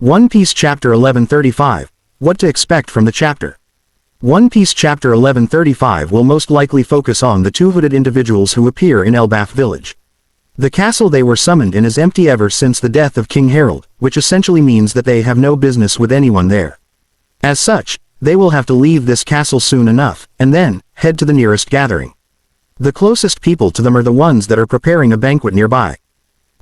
One Piece Chapter 1135. What to expect from the chapter. One Piece Chapter 1135 will most likely focus on the two hooded individuals who appear in Elbaf village. The castle they were summoned in is empty ever since the death of King Harold, which essentially means that they have no business with anyone there. As such, they will have to leave this castle soon enough, and then, head to the nearest gathering. The closest people to them are the ones that are preparing a banquet nearby.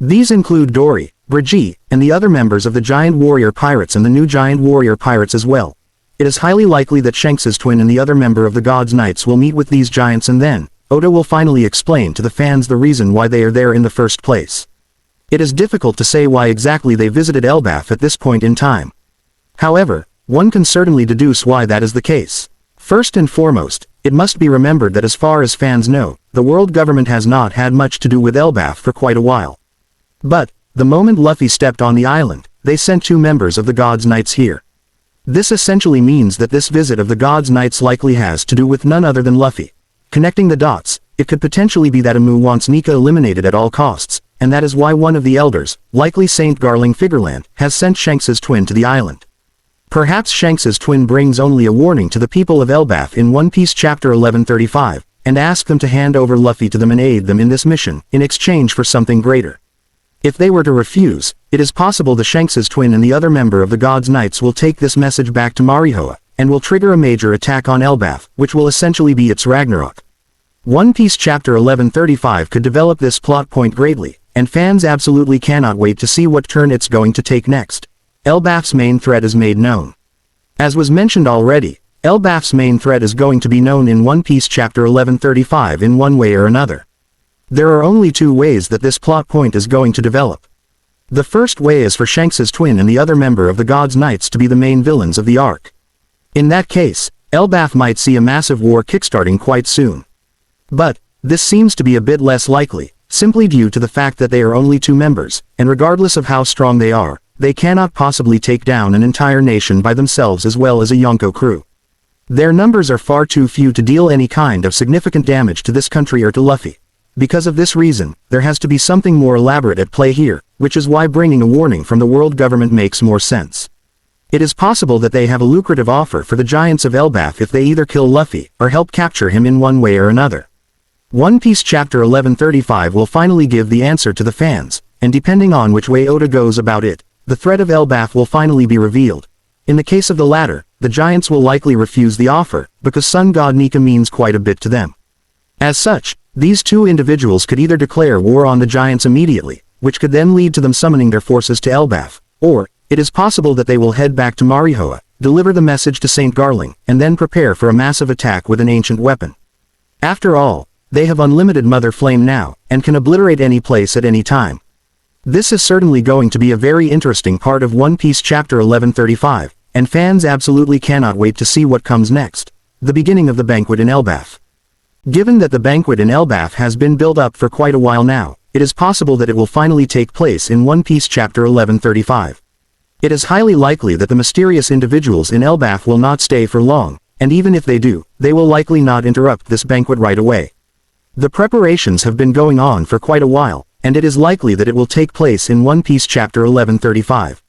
These include Dory, Brigitte, and the other members of the Giant Warrior Pirates and the new Giant Warrior Pirates as well. It is highly likely that Shanks' twin and the other member of the God's Knights will meet with these giants, and then, Oda will finally explain to the fans the reason why they are there in the first place. It is difficult to say why exactly they visited Elbaf at this point in time. However, one can certainly deduce why that is the case. First and foremost, it must be remembered that as far as fans know, the world government has not had much to do with Elbaf for quite a while. But, the moment Luffy stepped on the island, they sent two members of the God's Knights here. This essentially means that this visit of the God's Knights likely has to do with none other than Luffy. Connecting the dots, it could potentially be that Amu wants Nika eliminated at all costs, and that is why one of the elders, likely Saint Garling Figureland, has sent Shanks' twin to the island. Perhaps Shanks' twin brings only a warning to the people of Elbaf in One Piece Chapter 1135, and ask them to hand over Luffy to them and aid them in this mission, in exchange for something greater. If they were to refuse, it is possible the Shanks' twin and the other member of the God's Knights will take this message back to Marihoa, and will trigger a major attack on Elbaf, which will essentially be its Ragnarok. One Piece Chapter 1135 could develop this plot point greatly, and fans absolutely cannot wait to see what turn it's going to take next. Elbaf's main threat is made known. As was mentioned already, Elbaf's main threat is going to be known in One Piece Chapter 1135 in one way or another. There are only two ways that this plot point is going to develop. The first way is for Shanks' twin and the other member of the God's Knights to be the main villains of the arc. In that case, Elbaf might see a massive war kickstarting quite soon. But, this seems to be a bit less likely, simply due to the fact that they are only two members, and regardless of how strong they are, they cannot possibly take down an entire nation by themselves as well as a Yonko crew. Their numbers are far too few to deal any kind of significant damage to this country or to Luffy. Because of this reason, there has to be something more elaborate at play here, which is why bringing a warning from the world government makes more sense. It is possible that they have a lucrative offer for the giants of Elbaf if they either kill Luffy, or help capture him in one way or another. One Piece Chapter 1135 will finally give the answer to the fans, and depending on which way Oda goes about it, the threat of Elbaf will finally be revealed. In the case of the latter, the giants will likely refuse the offer, because Sun God Nika means quite a bit to them. As such, these two individuals could either declare war on the giants immediately, which could then lead to them summoning their forces to Elbaf, or, it is possible that they will head back to Marihoa, deliver the message to Saint Garling, and then prepare for a massive attack with an ancient weapon. After all, they have unlimited Mother Flame now, and can obliterate any place at any time. This is certainly going to be a very interesting part of One Piece Chapter 1135, and fans absolutely cannot wait to see what comes next, the beginning of the banquet in Elbaf. Given that the banquet in Elbaf has been built up for quite a while now, it is possible that it will finally take place in One Piece Chapter 1135. It is highly likely that the mysterious individuals in Elbaf will not stay for long, and even if they do, they will likely not interrupt this banquet right away. The preparations have been going on for quite a while, and it is likely that it will take place in One Piece Chapter 1135.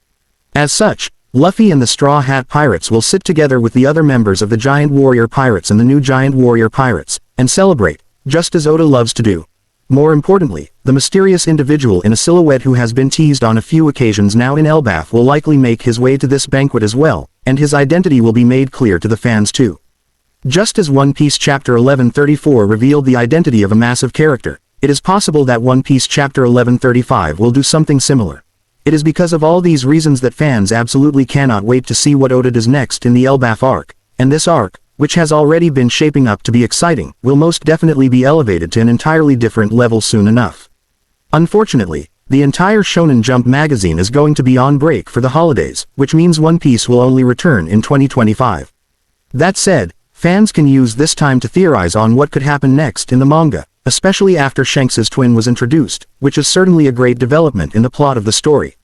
As such, Luffy and the Straw Hat Pirates will sit together with the other members of the Giant Warrior Pirates and the new Giant Warrior Pirates, and celebrate, just as Oda loves to do. More importantly, the mysterious individual in a silhouette who has been teased on a few occasions now in Elbaf will likely make his way to this banquet as well, and his identity will be made clear to the fans too. Just as One Piece Chapter 1134 revealed the identity of a massive character, it is possible that One Piece Chapter 1135 will do something similar. It is because of all these reasons that fans absolutely cannot wait to see what Oda does next in the Elbaf arc, and this arc, which has already been shaping up to be exciting, will most definitely be elevated to an entirely different level soon enough. Unfortunately, the entire Shonen Jump magazine is going to be on break for the holidays, which means One Piece will only return in 2025. That said, fans can use this time to theorize on what could happen next in the manga, especially after Shanks' twin was introduced, which is certainly a great development in the plot of the story.